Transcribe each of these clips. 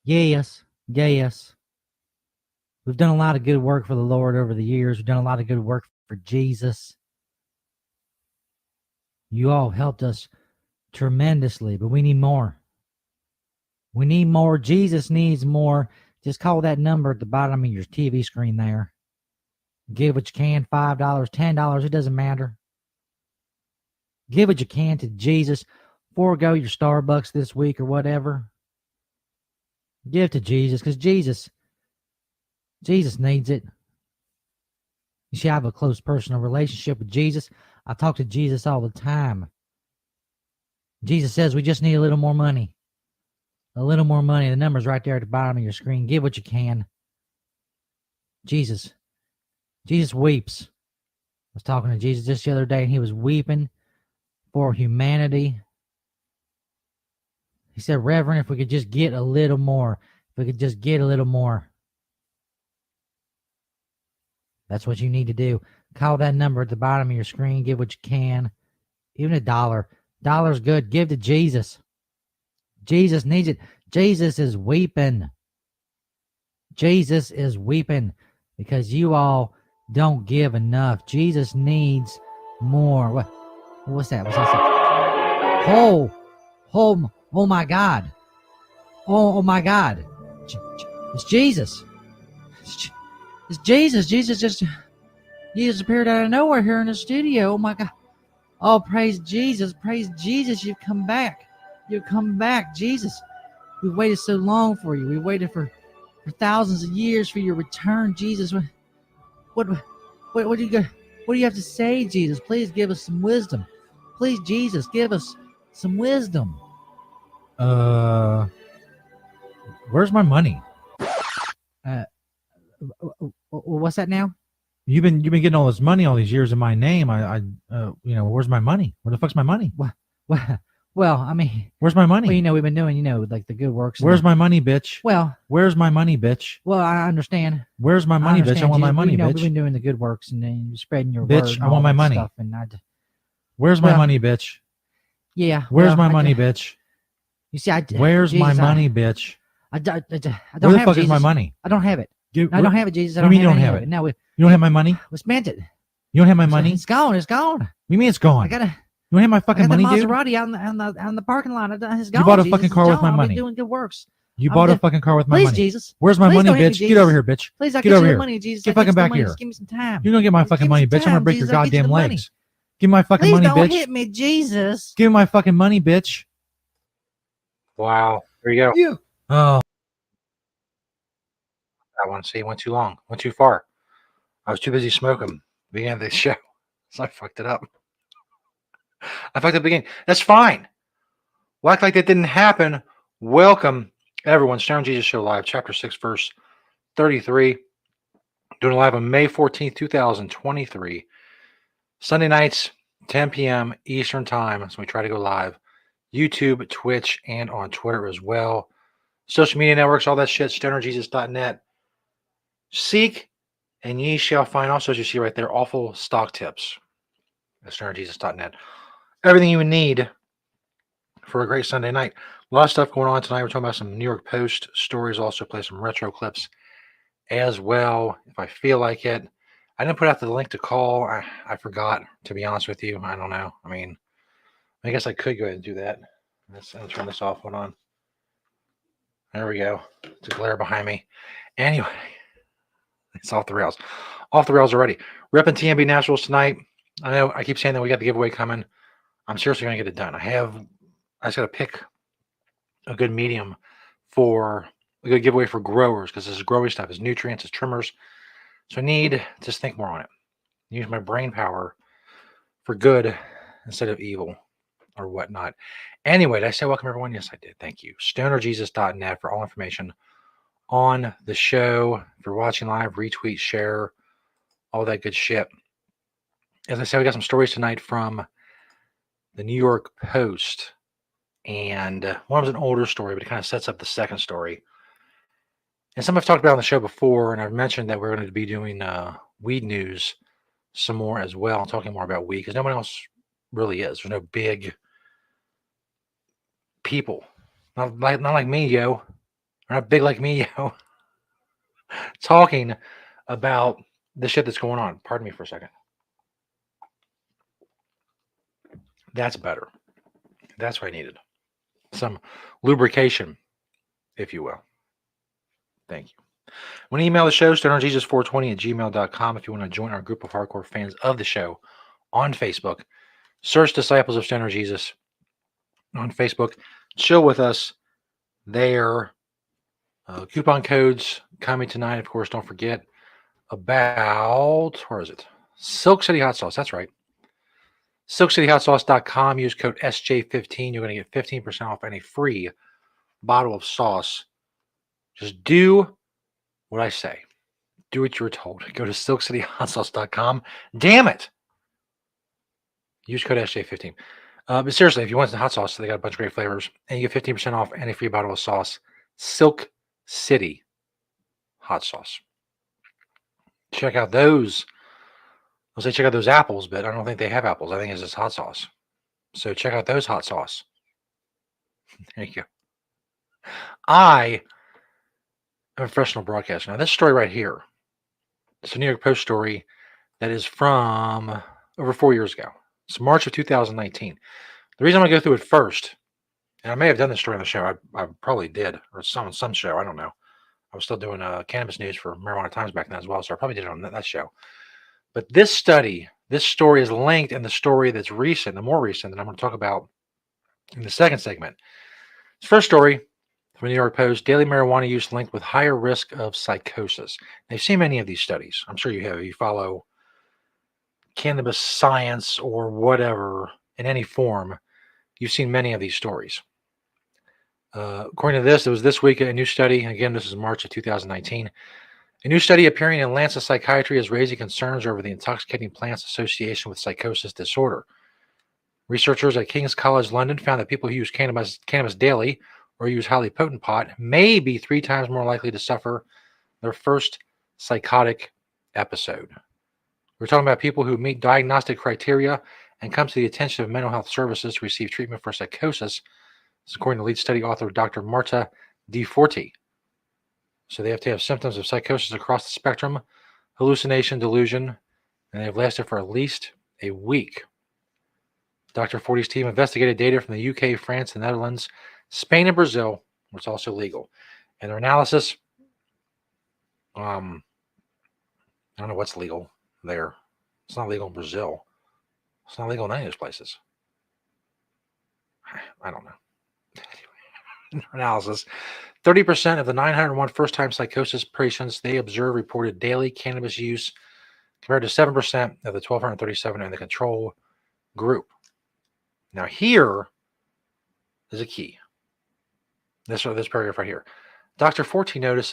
Yes. Yes. We've done a lot of good work for the Lord over the years. We've done a lot of good work for Jesus. You all helped us tremendously, but we need more. We need more. Jesus needs more. Just call that number at the bottom of your TV screen there. Give what you can, $5, $10, it doesn't matter. Give what you can to Jesus. Forego your Starbucks this week or whatever. Give to Jesus, because Jesus needs it. You see, I have a close personal relationship with Jesus. I talk to Jesus all the time. Jesus says we just need a little more money. A little more money. The number's right there at the bottom of your screen. Give what you can. Jesus weeps. I was talking to Jesus just the other day, and he was weeping for humanity. He said, Reverend, if we could just get a little more. If we could just get a little more. That's what you need to do. Call that number at the bottom of your screen. Give what you can. Even $1. $1's good. Give to Jesus. Jesus needs it. Jesus is weeping. Jesus is weeping because you all don't give enough. Jesus needs more. What's that? What's that? Oh my God. Oh my God. It's Jesus. It's Jesus. Jesus appeared out of nowhere here in the studio. Oh my God. Oh, praise Jesus. Praise Jesus. You've come back. You've come back, Jesus. We've waited so long for you. We waited for thousands of years for your return, Jesus. What do you have to say, Jesus? Please give us some wisdom. Please, Jesus, give us some wisdom. Where's my money? What's that now? You've been getting all this money all these years in my name. Where's my money? Where the fuck's my money? Well, I mean, where's my money? Well, we've been doing, like the good works. Where's my money, bitch? Well, where's my money, bitch? Well, I understand. Where's my money, bitch? I want my money, bitch. We've been doing the good works and then spreading your bitch, word. I want my money. Stuff and where's my money, bitch? Yeah. Where's my money, bitch? You see, where's my money, bitch? I don't Where the have fuck Jesus. is my money? I don't have it. I don't have it, Jesus. What do you mean you don't have it? No, you don't have my money? We spent it. You don't have my money? It's gone. It's gone. What do you mean it's gone? You don't have my fucking money, dude? I got the Maserati out on the parking lot. It's gone. You bought a Jesus. fucking car with my money. I've been doing good works. You bought a fucking car with my money. Please, Jesus. Where's my Please money, don't hit bitch? me, Get over here, bitch. Please, I'll get get over you here. the money, Jesus. Get fucking back here. Just give me some time. You're gonna get my fucking money, bitch. I'm gonna break your goddamn legs. Give me my fucking Please money, don't bitch. hit me, Jesus. Give me my fucking money, bitch. Wow. There you go. You. Oh. That one, see, went too long. Went too far. I was too busy smoking. Beginning of the show. So I fucked it up. I fucked up the beginning. That's fine. We'll act like that didn't happen. Welcome, everyone. Stone Jesus Show Live, Chapter 6, Verse 33. Doing it live on May 14th, 2023. Sunday nights, 10 p.m. Eastern Time. So we try to go live. YouTube, Twitch, and on Twitter as well. Social media networks, all that shit, stonerjesus.net. Seek and ye shall find. Also, as you see right there, awful stock tips at stonerjesus.net. Everything you would need for a great Sunday night. A lot of stuff going on tonight. We're talking about some New York Post stories. Also play some retro clips as well, if I feel like it. I didn't put out the link to call. I forgot, to be honest with you. I don't know. I mean, I guess I could go ahead and do that. Let's turn this off. Hold on. There we go. It's a glare behind me. Anyway, it's off the rails. Off the rails already. Repping TMB Naturals tonight. I know I keep saying that we got the giveaway coming. I'm seriously going to get it done. I just got to pick a good medium for a good giveaway for growers, because this is growing stuff. It's nutrients, it's trimmers. So I need to just think more on it. Use my brain power for good instead of evil or whatnot. Anyway, did I say welcome, everyone? Yes, I did. Thank you. stonerjesus.net for all information on the show. If you're watching live, retweet, share, all that good shit. As I said, we got some stories tonight from the New York Post. And one was an older story, but it kind of sets up the second story. And some I've talked about on the show before, and I've mentioned that we're going to be doing weed news some more as well. I'm talking more about weed because no one else really is. There's no big people. Not like me, yo. They're not big like me, yo. Talking about the shit that's going on. Pardon me for a second. That's better. That's what I needed. Some lubrication, if you will. Thank you. Want to email the show, stonerjesus420@gmail.com if you want to join our group of hardcore fans of the show on Facebook. Search Disciples of Stoner Jesus on Facebook. Chill with us there. Coupon codes coming tonight. Of course, don't forget about, where is it? Silk City Hot Sauce. That's right. SilkCityHotSauce.com. Use code SJ15. You're going to get 15% off any free bottle of sauce. Just do what I say. Do what you're told. Go to SilkCityHotSauce.com. Damn it. Use code SJ15. But seriously, if you want some hot sauce, they got a bunch of great flavors. And you get 15% off any free bottle of sauce. Silk City Hot Sauce. Check out those. I'll say check out those apples, but I don't think they have apples. I think it's just hot sauce. So check out those hot sauce. There you go. I am a professional broadcaster. Now, this story right here, it's a New York Post story that is from over 4 years ago. It's March of 2019. The reason I'm going to go through it first, and I may have done this story on the show. I probably did, or some show. I don't know. I was still doing cannabis news for Marijuana Times back then as well, so I probably did it on that show. But this story is linked in the story that's recent, the more recent, that I'm going to talk about in the second segment. This first story from the New York Post, daily marijuana use linked with higher risk of psychosis. Now, you've seen many of these studies. I'm sure you have. You follow cannabis science or whatever in any form. You've seen many of these stories. According to this, there was this week a new study. Again, this is March of 2019. A new study appearing in Lancet Psychiatry is raising concerns over the intoxicating plant's association with psychosis disorder. Researchers at King's College London found that people who use cannabis daily or use highly potent pot may be 3 times more likely to suffer their first psychotic episode. We're talking about people who meet diagnostic criteria and come to the attention of mental health services to receive treatment for psychosis. This is according to lead study author Dr. Marta Di Forti. So they have to have symptoms of psychosis across the spectrum, hallucination, delusion, and they have lasted for at least a week. Dr. Forti's team investigated data from the UK, France, the Netherlands, Spain, and Brazil, where it's also legal. And their analysis, I don't know what's legal there. It's not legal in Brazil. It's not legal in any of those places. I don't know. Anyway, analysis. 30% of the 901 first-time psychosis patients they observed reported daily cannabis use, compared to 7% of the 1,237 in the control group. Now, here is a key. This paragraph right here. Dr. Forti notes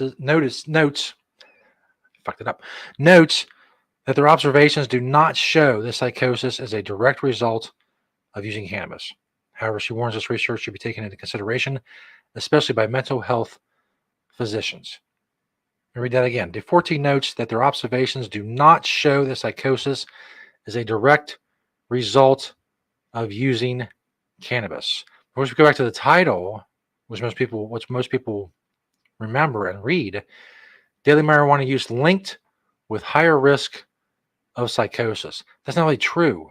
that their observations do not show the psychosis as a direct result of using cannabis. However, she warns this research should be taken into consideration, especially by mental health physicians. Let me read that again. De Forti notes that their observations do not show that psychosis is a direct result of using cannabis. Once we go back to the title, which most people remember and read, daily marijuana use linked with higher risk of psychosis. That's not really true,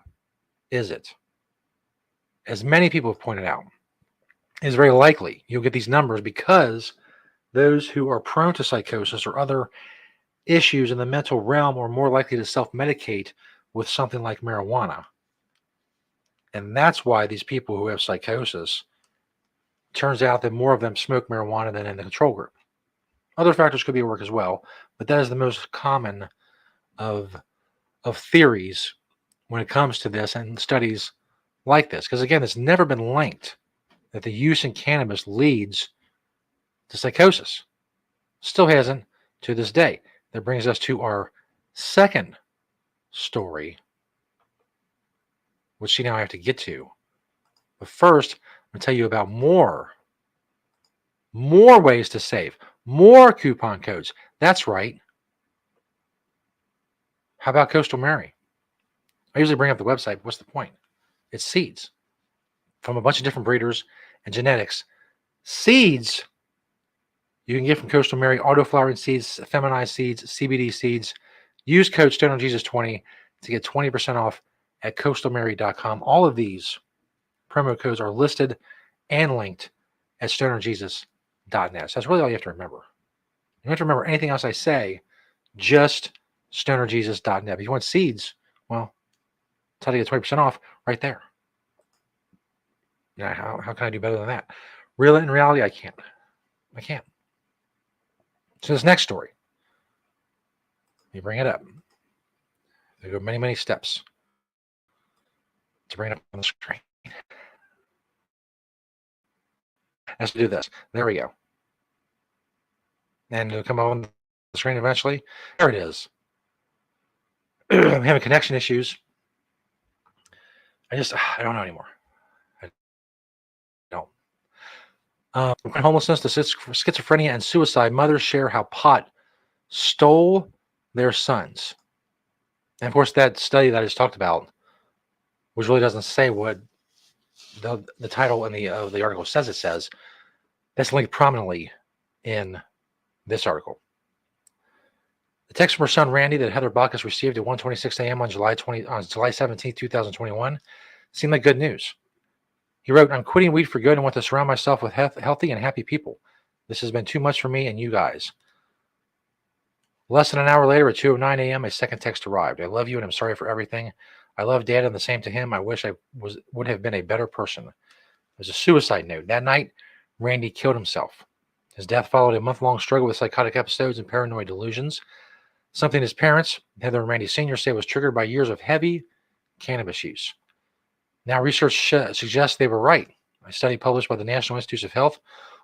is it? As many people have pointed out, it is very likely you'll get these numbers because those who are prone to psychosis or other issues in the mental realm are more likely to self-medicate with something like marijuana. And that's why these people who have psychosis, turns out that more of them smoke marijuana than in the control group. Other factors could be at work as well, but that is the most common of theories when it comes to this and studies like this. Because again, it's never been linked that the use in cannabis leads to psychosis. Still hasn't to this day. That brings us to our second story, which now I have to get to. But first, I'm going to tell you about more ways to save, more coupon codes. That's right. How about Coastal Mary? I usually bring up the website, but what's the point? It's seeds from a bunch of different breeders and genetics. Seeds You can get from Coastal Mary auto-flowering seeds, feminized seeds, CBD seeds. Use code StonerJesus20 to get 20% off at coastalmary.com. All of these promo codes are listed and linked at stonerjesus.net. So that's really all you have to remember. You don't have to remember anything else I say, just stonerjesus.net. If you want seeds, well, that's how to get 20% off right there. How can I do better than that? In reality, I can't. So this next story, let me bring it up. There go many, many steps to bring it up on the screen. Let's do this. There we go. And it'll come on the screen eventually. There it is. I'm having connection issues. I don't know anymore. I don't. From homelessness to schizophrenia and suicide, mothers share how pot stole their sons. And of course, that study that I just talked about, which really doesn't say what the title in the article says it says, that's linked prominently in this article. The text from her son Randy that Heather Bacchus received at 1:26 a.m. on July 17, 2021, seemed like good news. He wrote, "I'm quitting weed for good and want to surround myself with healthy and happy people. This has been too much for me and you guys." Less than an hour later, at 2:09 a.m., a second text arrived. "I love you and I'm sorry for everything. I love Dad and the same to him. I wish I would have been a better person." It was a suicide note. That night, Randy killed himself. His death followed a month-long struggle with psychotic episodes and paranoid delusions, something his parents, Heather and Randy Sr., say was triggered by years of heavy cannabis use. Now, research suggests they were right. A study published by the National Institutes of Health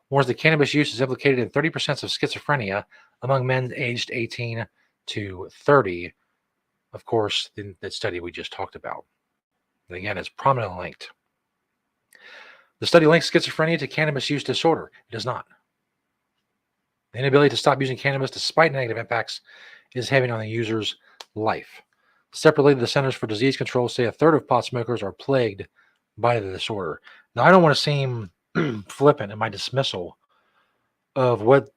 warns that cannabis use is implicated in 30% of schizophrenia among men aged 18 to 30. Of course, in that study we just talked about. And again, it's prominently linked. The study links schizophrenia to cannabis use disorder. It does not. The inability to stop using cannabis despite negative impacts is having on the user's life. Separately, the Centers for Disease Control say a third of pot smokers are plagued by the disorder. Now, I don't want to seem flippant in my dismissal of what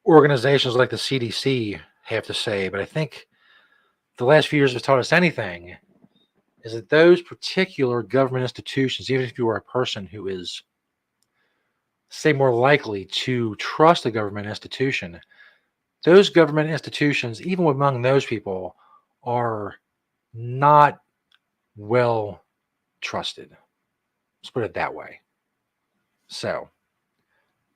organizations like the CDC have to say, but I think the last few years have taught us anything is that those particular government institutions, even if you are a person who is, say, more likely to trust a government institution, those government institutions, even among those people, are not well trusted. Let's put it that way. So,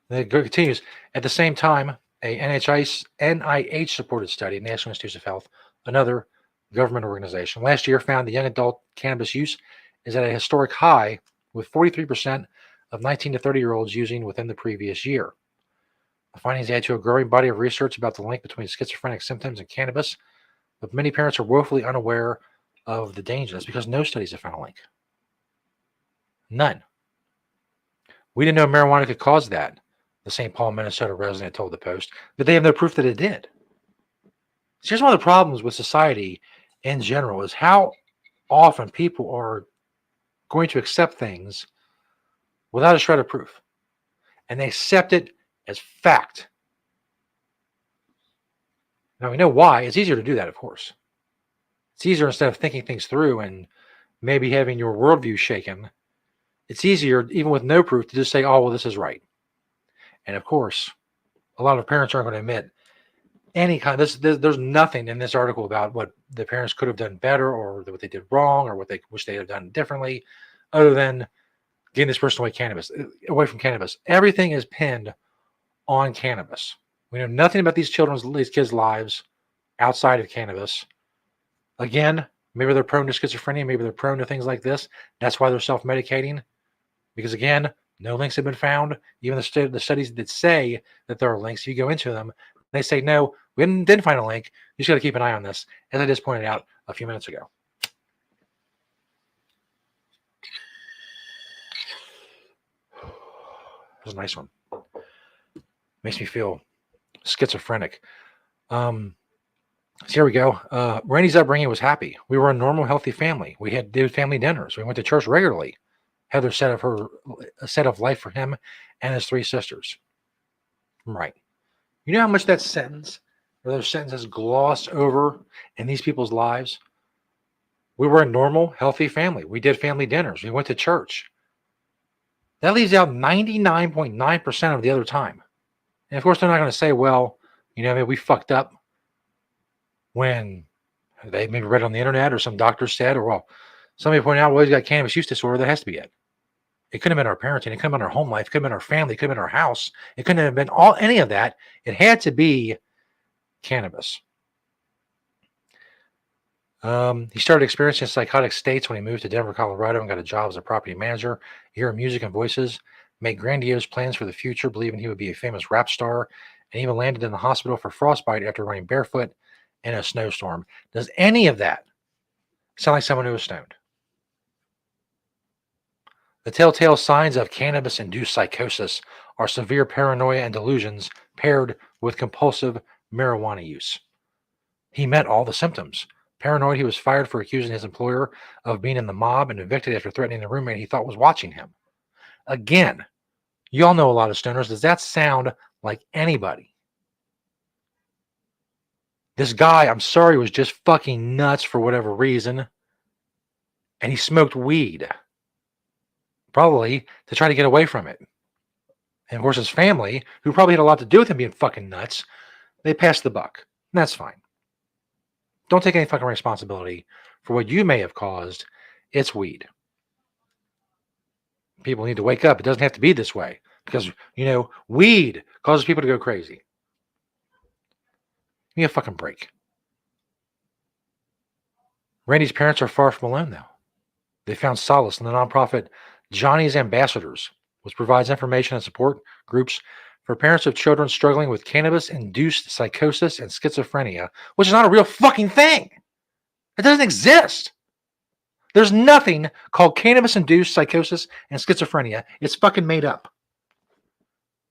it continues. At the same time, a NIH-supported study, National Institutes of Health, another government organization, last year found the young adult cannabis use is at a historic high, with 43% of 19 to 30-year-olds using within the previous year. The findings add to a growing body of research about the link between schizophrenic symptoms and cannabis, but many parents are woefully unaware of the danger. That's because no studies have found a link. None. "We didn't know marijuana could cause that," the St. Paul, Minnesota resident told the Post, but they have no proof that it did. So here's one of the problems with society in general is how often people are going to accept things without a shred of proof. And they accept it as fact. Now, we know why. It's easier to do that, of course. It's easier, instead of thinking things through and maybe having your worldview shaken, it's easier, even with no proof, to just say, "Oh, well, this is right." And of course, a lot of parents aren't going to admit any kind of this. There's nothing in this article about what the parents could have done better or what they did wrong or what they wish they had done differently, other than getting this person away from cannabis. Everything is pinned on cannabis. We know nothing about these kids' lives outside of cannabis. Again, maybe they're prone to schizophrenia. Maybe they're prone to things like this. That's why they're self-medicating. Because again, no links have been found. Even the studies that say that there are links, if you go into them, they say, no, we didn't find a link. You just got to keep an eye on this, as I just pointed out a few minutes ago. That was a nice one. Makes me feel schizophrenic. So here we go. Randy's upbringing was happy. We were a normal, healthy family. We did family dinners. We went to church regularly. Heather said of a set of life for him and his three sisters. Right. You know how much that sentence or those sentences glossed over in these people's lives? We were a normal, healthy family. We did family dinners. We went to church. That leaves out 99.9% of the other time. And of course, they're not going to say, well, maybe we fucked up when they maybe read on the internet or some doctor said, or well, somebody pointed out, well, he's got cannabis use disorder. That has to be it. It couldn't have been our parenting. It couldn't have been our home life. It couldn't have been our family. It couldn't have been our house. It couldn't have been any of that. It had to be cannabis. He started experiencing psychotic states when he moved to Denver, Colorado, and got a job as a property manager. Hearing music and voices, made grandiose plans for the future, believing he would be a famous rap star, and even landed in the hospital for frostbite after running barefoot in a snowstorm. Does any of that sound like someone who was stoned? The telltale signs of cannabis-induced psychosis are severe paranoia and delusions paired with compulsive marijuana use. He met all the symptoms. Paranoid, he was fired for accusing his employer of being in the mob and evicted after threatening the roommate he thought was watching him. Again, you all know a lot of stoners. Does that sound like anybody? This guy, I'm sorry, was just fucking nuts for whatever reason. And he smoked weed. Probably to try to get away from it. And of course, his family, who probably had a lot to do with him being fucking nuts, they passed the buck. And that's fine. Don't take any fucking responsibility for what you may have caused. It's weed. People need to wake up. It doesn't have to be this way because, weed causes people to go crazy. Give me a fucking break. Randy's parents are far from alone, though. They found solace in the nonprofit Johnny's Ambassadors, which provides information and support groups for parents of children struggling with cannabis-induced psychosis and schizophrenia, which is not a real fucking thing. It doesn't exist. There's nothing called cannabis-induced psychosis and schizophrenia. It's fucking made up.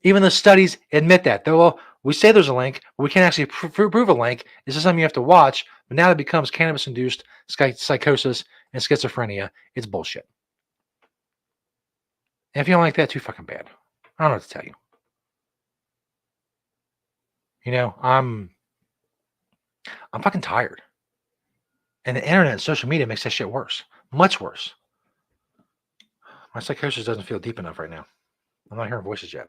Even the studies admit that. Though we say there's a link, but we can't actually prove a link. This is something you have to watch. But now that it becomes cannabis-induced psychosis and schizophrenia, it's bullshit. And if you don't like that, too fucking bad. I don't know what to tell you. I'm fucking tired. And the internet and social media makes that shit worse. Much worse. My psychosis doesn't feel deep enough right now. I'm not hearing voices yet.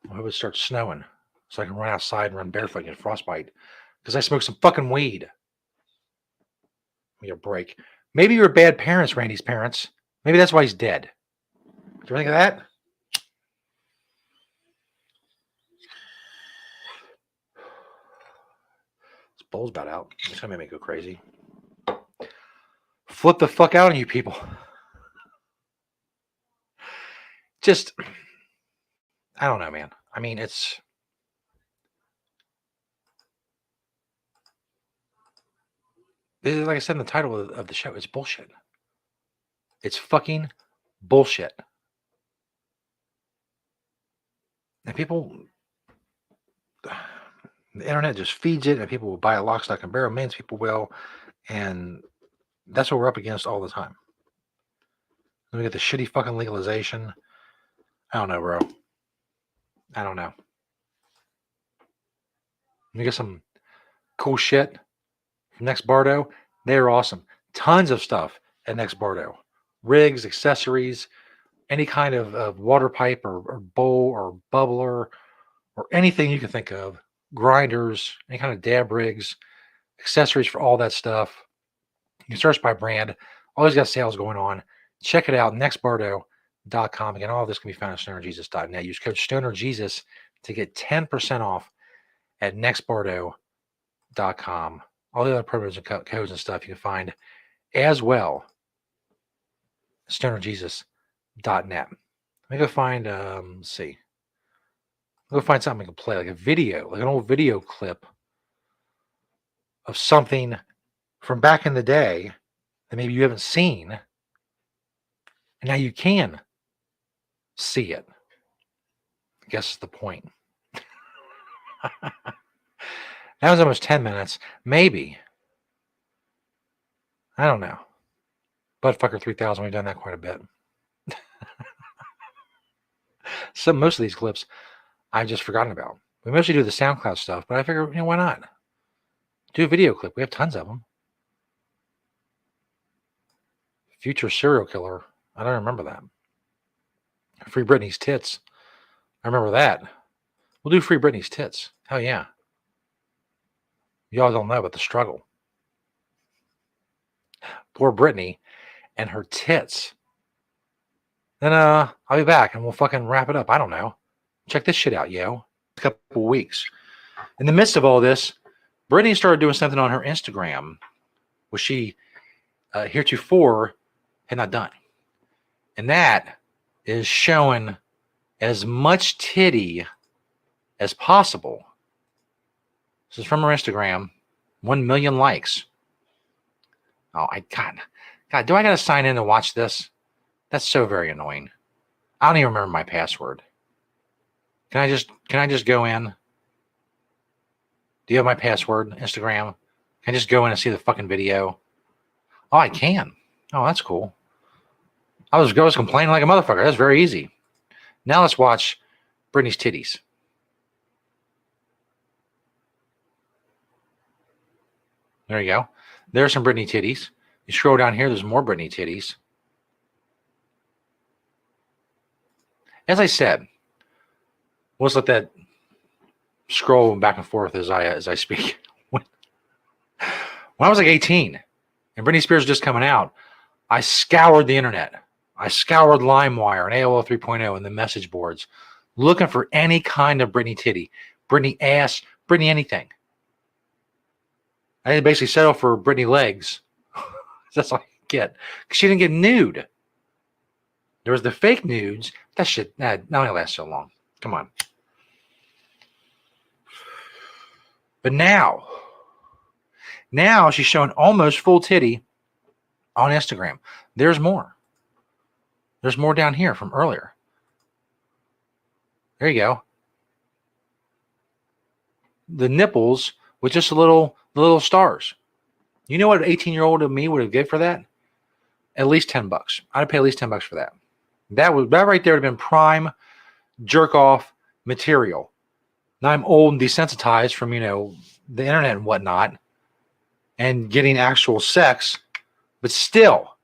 I hope it starts snowing so I can run outside and run barefoot and get frostbite because I smoked some fucking weed. Give me a break. Maybe you're bad parents, Randy's parents. Maybe that's why he's dead. Do you think of that? This bowl's about out. It's going to make me go crazy. Flip the fuck out on you people. Just, I don't know, man. I mean, it's like I said in the title of the show, it's bullshit. It's fucking bullshit. And people, the internet just feeds it, and people will buy a lock, stock, and barrel. Millions of people will. And that's what we're up against all the time. Then we get the shitty fucking legalization. I don't know, bro. I don't know. We get some cool shit from Next Bardo. They're awesome. Tons of stuff at Next Bardo. Rigs, accessories, any kind of water pipe or bowl or bubbler or anything you can think of. Grinders, any kind of dab rigs, accessories for all that stuff. You can search by brand. Always got sales going on. Check it out, nextbardo.com. Again, all of this can be found at stonerjesus.net. Use code StonerJesus to get 10% off at nextbardo.com. All the other programs and codes and stuff you can find as well at stonerjesus.net. Let me go find, let's see. I'll go find something I can play, like a video, like an old video clip of something from back in the day that maybe you haven't seen. And now you can see it. I guess is the point. That was almost 10 minutes. Maybe. I don't know. Buttfucker 3000, we've done that quite a bit. Most of these clips I've just forgotten about. We mostly do the SoundCloud stuff, but I figure, why not? Do a video clip. We have tons of them. Future serial killer. I don't remember that. Free Britney's tits. I remember that. We'll do Free Britney's tits. Hell yeah. Y'all don't know about the struggle. Poor Britney and her tits. Then I'll be back and we'll fucking wrap it up. I don't know. Check this shit out, yo. A couple weeks. In the midst of all this, Britney started doing something on her Instagram, which she heretofore had not done. And that is showing as much titty as possible. This is from her Instagram. 1 million likes. Oh, God, do I gotta sign in to watch this? That's so very annoying. I don't even remember my password. Can I just go in? Do you have my password, Instagram? Can I just go in and see the fucking video? Oh, I can. Oh, that's cool. I was complaining like a motherfucker. That's very easy. Now let's watch Britney's titties. There you go. There's some Britney titties. You scroll down here, there's more Britney titties. As I said, let's let that scroll back and forth as I speak. When I was like 18 and Britney Spears was just coming out, I scoured the internet. I scoured LimeWire and AOL 3.0 and the message boards looking for any kind of Britney titty, Britney ass, Britney anything. I didn't basically settle for Britney legs. That's all I could get. Because she didn't get nude. There was the fake nudes. That shit not only lasts so long. Come on. But now she's showing almost full titty on Instagram. There's more. There's more down here from earlier. There you go. The nipples with just the little stars. You know what an 18-year-old of me would have given for that? At least $10. I'd pay at least $10 for that. That right there would have been prime jerk off material. Now I'm old and desensitized from, the internet and whatnot and getting actual sex, but still,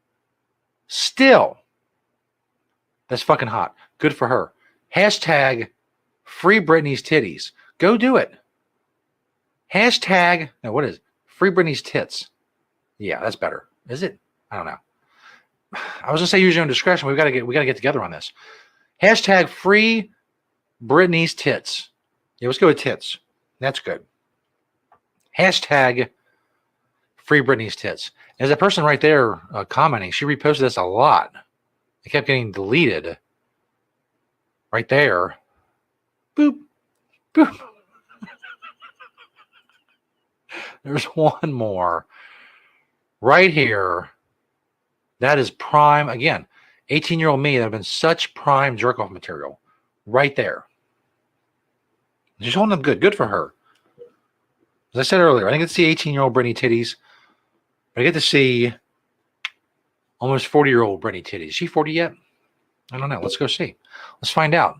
that's fucking hot. Good for her. Hashtag free Britney's titties. Go do it. Hashtag, no, what is it? Free Britney's tits. Yeah, that's better. Is it? I don't know. I was gonna say use your own discretion. We gotta get together on this. Hashtag free Britney's tits. Yeah, let's go with tits. That's good. Hashtag free Britney's tits. As a person right there commenting, she reposted this a lot. It kept getting deleted. Right there. Boop. Boop. There's one more. Right here. That is prime. Again, 18-year-old me that have been such prime jerk-off material. Right there. She's holding up good. Good for her. As I said earlier, I didn't get to see 18-year-old Britney titties. But I get to see almost 40-year-old Britney titties. Is she 40 yet? I don't know. Let's go see. Let's find out.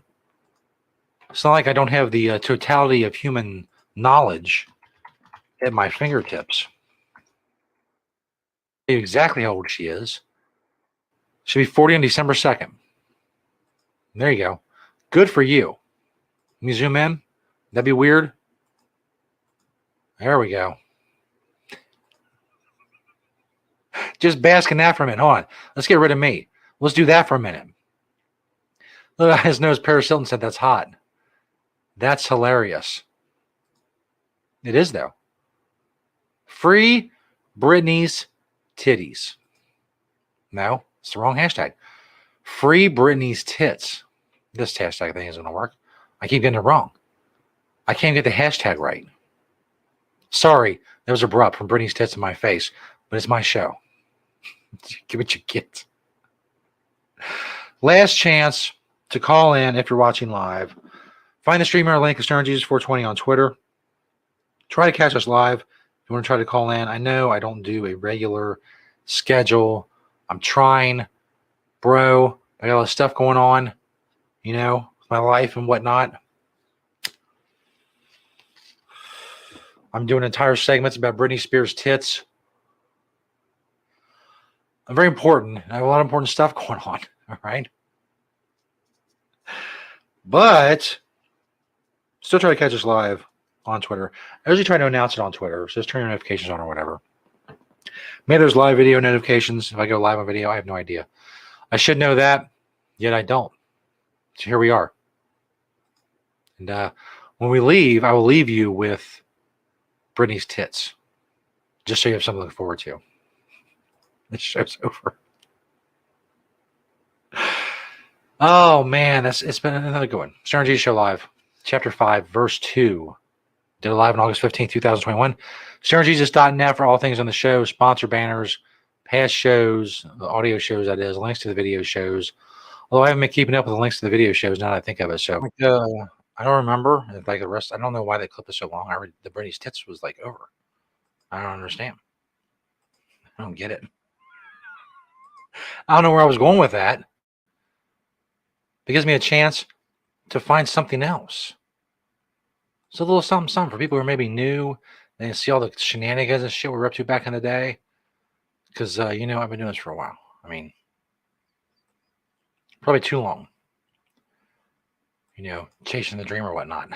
It's not like I don't have the totality of human knowledge at my fingertips. Exactly how old she is. She'll be 40 on December 2nd. There you go. Good for you. Let me zoom in. That'd be weird. There we go. Just bask in that for a minute. Hold on. Let's get rid of me. Let's do that for a minute. Look at his nose. Paris Hilton said that's hot. That's hilarious. It is, though. Free Britney's titties. No, it's the wrong hashtag. Free Britney's tits. This hashtag thing isn't going to work. I keep getting it wrong. I can't get the hashtag right. Sorry, that was abrupt from Britney's tits in my face, but it's my show. Give what you get. Last chance to call in if you're watching live. Find the streamer link, SternJesus420 on Twitter. Try to catch us live. If you want to try to call in, I know I don't do a regular schedule. I'm trying, bro. I got a lot of stuff going on, my life and whatnot. I'm doing entire segments about Britney Spears' tits. I'm very important. I have a lot of important stuff going on. All right. But still try to catch us live on Twitter. I usually try to announce it on Twitter. So just turn your notifications on or whatever. Maybe there's live video notifications. If I go live on video, I have no idea. I should know that, yet I don't. So here we are. And when we leave, I will leave you with Britney's tits. Just so you have something to look forward to. This show's over. Oh man, it's been another good one. Stern G Show Live, Chapter 5, Verse 2. Did it live on August 15th, 2021. SternJesus.net for all things on the show, sponsor banners, past shows, the audio shows, that is, links to the video shows. Although I haven't been keeping up with the links to the video shows now that I think of it. So I don't remember. Like the rest, I don't know why they clip it so long. The Britney's tits was like over. I don't understand. I don't get it. I don't know where I was going with that. It gives me a chance to find something else. It's a little something for people who are maybe new. They see all the shenanigans and shit we were up to back in the day. Because, I've been doing this for a while. I mean, probably too long. Chasing the dream or whatnot.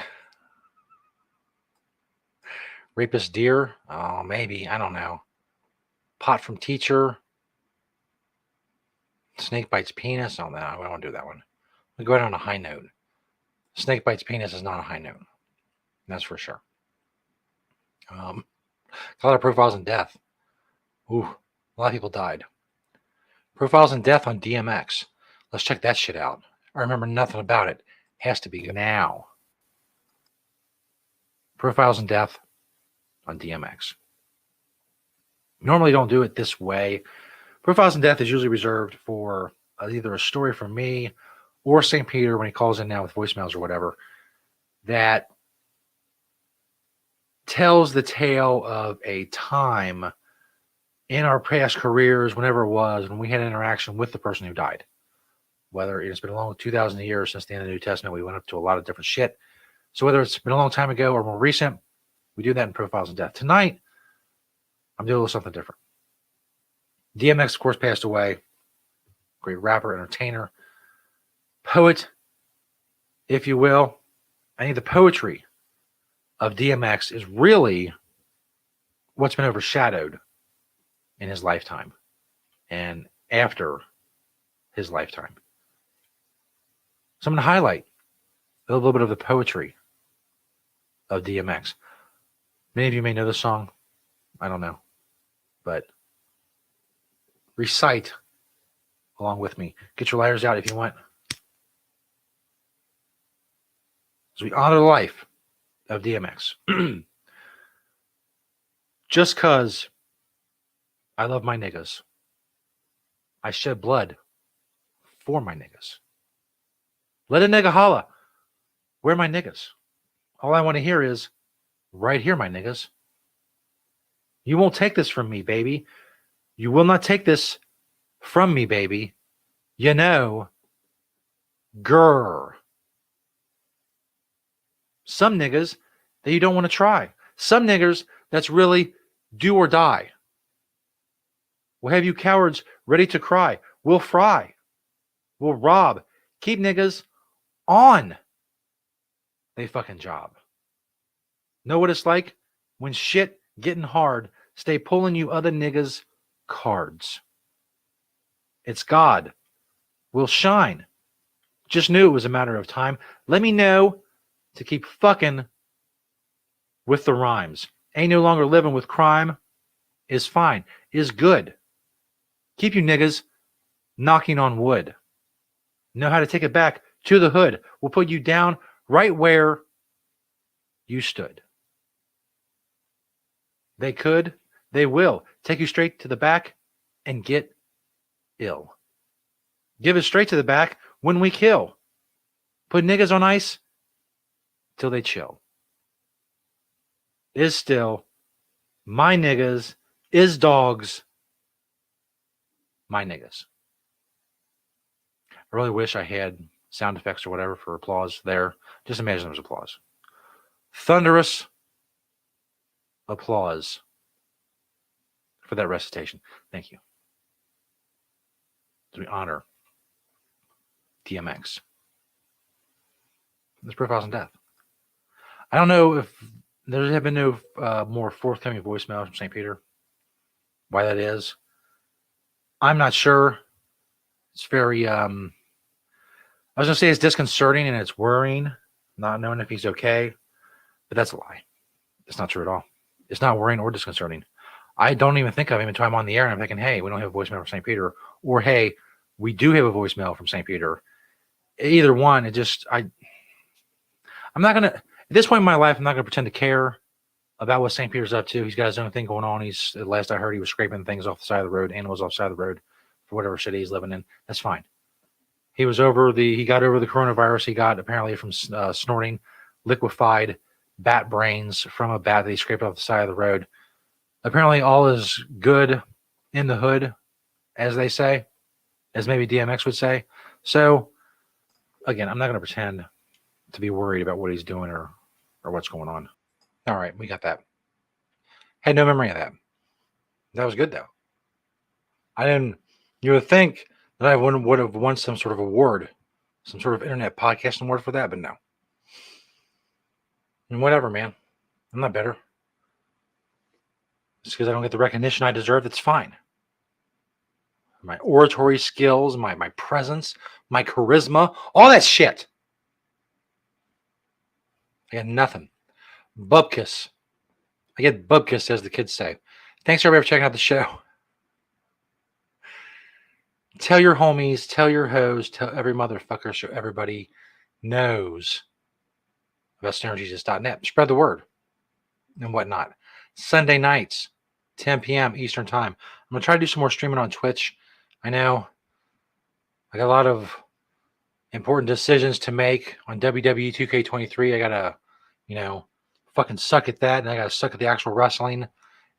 Rapist deer? Oh, maybe. I don't know. Pot from teacher. Snake bites penis. Oh, no, I don't want to do that one. We go out on a high note. Snake bites penis is not a high note. That's for sure. Got a lot of profiles in death. Ooh, a lot of people died. Profiles in death on DMX. Let's check that shit out. I remember nothing about it. Has to be now. Profiles in death on DMX. Normally don't do it this way. Profiles in death is usually reserved for either a story from me or St. Peter when he calls in now with voicemails or whatever that tells the tale of a time in our past careers, whenever it was, when we had an interaction with the person who died. Whether it's been a long 2,000 years since the end of the New Testament, we went up to a lot of different shit. So whether it's been a long time ago or more recent, we do that in Profiles in Death. Tonight, I'm doing a little something different. DMX, of course, passed away. Great rapper, entertainer, poet, if you will. I think the poetry of DMX is really what's been overshadowed in his lifetime and after his lifetime. So I'm going to highlight a little bit of the poetry of DMX. Many of you may know this song. I don't know. But recite along with me. Get your lighters out if you want. As we honor the life of DMX. Just cause I love my niggas, I shed blood for my niggas. Let a nigga holla. Where my niggas? All I want to hear is, right here, my niggas. You won't take this from me, baby. You will not take this from me, baby. You know, grr. Some niggas that you don't want to try. Some niggers that's really do or die. We'll have you cowards ready to cry. We'll fry. We'll rob. Keep niggas on they fucking job. Know what it's like when shit getting hard, stay pulling you other niggas cards. It's God will shine. Just knew it was a matter of time. Let me know to keep fucking with the rhymes. Ain't no longer living with crime is fine, is good. Keep you niggas knocking on wood. Know how to take it back to the hood. We'll put you down right where you stood. They could, they will take you straight to the back and get ill. Give it straight to the back when we kill. Put niggas on ice till they chill. Is still my niggas, is dogs, my niggas. I really wish I had sound effects or whatever for applause there. Just imagine there's applause. Thunderous applause for that recitation. Thank you. As we honor DMX. This profiles in death. I don't know if there have been no more forthcoming voicemails from St. Peter. Why that is, I'm not sure. It's very, I was going to say it's disconcerting and it's worrying, not knowing if he's okay, but that's a lie. It's not true at all. It's not worrying or disconcerting. I don't even think of him until I'm on the air and I'm thinking, hey, we don't have a voicemail from St. Peter, or hey, we do have a voicemail from St. Peter. Either one, it just, I'm not going to, at this point in my life, I'm not going to pretend to care about what St. Peter's up to. He's got his own thing going on. He's, at last I heard, he was scraping things off the side of the road, animals off the side of the road for whatever city he's living in. That's fine. He got over the coronavirus he got apparently from snorting liquefied bat brains from a bat that he scraped off the side of the road. Apparently all is good in the hood, as they say, as maybe DMX would say. So, again, I'm not going to pretend to be worried about what he's doing or what's going on. All right, we got that. Had no memory of that. That was good, though. You would think that I would have won some sort of award, some sort of internet podcasting award for that, but no. And whatever, man. I'm not better. Just because I don't get the recognition I deserve, that's fine. My oratory skills, my presence, my charisma, all that shit. I got nothing. Bubkiss. I get bubkiss, as the kids say. Thanks, everybody, for checking out the show. Tell your homies, tell your hoes, tell every motherfucker so everybody knows about stonerjesus.net. Spread the word and whatnot. Sunday nights, 10 p.m. Eastern Time. I'm going to try to do some more streaming on Twitch. I know I got a lot of important decisions to make on WWE 2K23. I got to, fucking suck at that. And I got to suck at the actual wrestling. And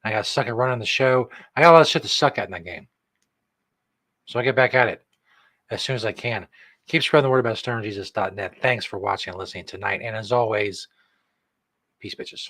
I got to suck at running the show. I got a lot of shit to suck at in that game. So I get back at it as soon as I can. Keep spreading the word about stonerjesus.net. Thanks for watching and listening tonight. And as always, peace, bitches.